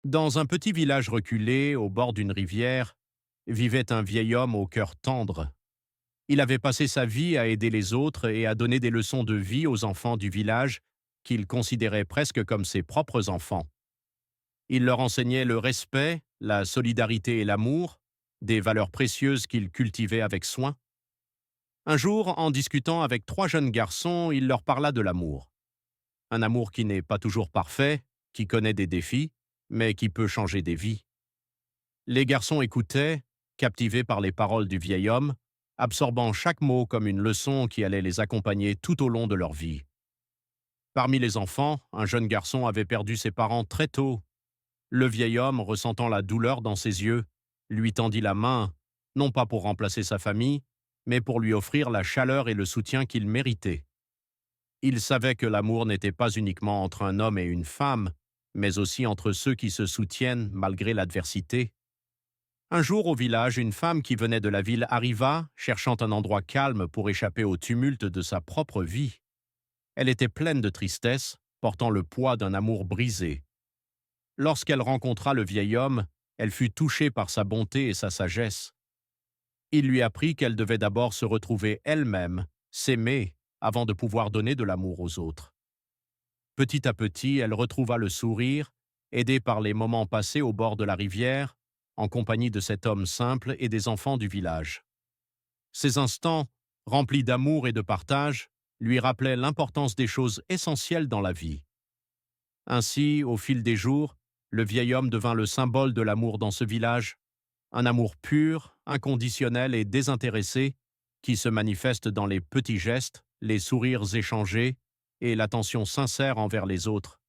Dans un petit village reculé, au bord d'une rivière, vivait un vieil homme au cœur tendre. Il avait passé sa vie à aider les autres et à donner des leçons de vie aux enfants du village qu'il considérait presque comme ses propres enfants. Il leur enseignait le respect, la solidarité et l'amour, des valeurs précieuses qu'il cultivait avec soin. Un jour, en discutant avec trois jeunes garçons, il leur parla de l'amour. Un amour qui n'est pas toujours parfait, qui connaît des défis, mais qui peut changer des vies. Les garçons écoutaient, captivés par les paroles du vieil homme, absorbant chaque mot comme une leçon qui allait les accompagner tout au long de leur vie. Parmi les enfants, un jeune garçon avait perdu ses parents très tôt. Le vieil homme, ressentant la douleur dans ses yeux, lui tendit la main, non pas pour remplacer sa famille, mais pour lui offrir la chaleur et le soutien qu'il méritait. Il savait que l'amour n'était pas uniquement entre un homme et une femme, mais aussi entre ceux qui se soutiennent malgré l'adversité. Un jour, au village, une femme qui venait de la ville arriva, cherchant un endroit calme pour échapper au tumulte de sa propre vie. Elle était pleine de tristesse, portant le poids d'un amour brisé. Lorsqu'elle rencontra le vieil homme, elle fut touchée par sa bonté et sa sagesse. Il lui apprit qu'elle devait d'abord se retrouver elle-même, s'aimer, avant de pouvoir donner de l'amour aux autres. Petit à petit, elle retrouva le sourire, aidée par les moments passés au bord de la rivière, en compagnie de cet homme simple et des enfants du village. Ces instants, remplis d'amour et de partage, lui rappelaient l'importance des choses essentielles dans la vie. Ainsi, au fil des jours, le vieil homme devint le symbole de l'amour dans ce village, un amour pur, inconditionnel et désintéressé, qui se manifeste dans les petits gestes, les sourires échangés et l'attention sincère envers les autres.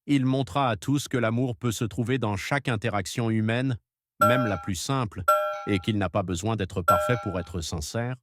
Il montra à tous que l'amour peut se trouver dans chaque interaction humaine, même la plus simple, et qu'il n'a pas besoin d'être parfait pour être sincère.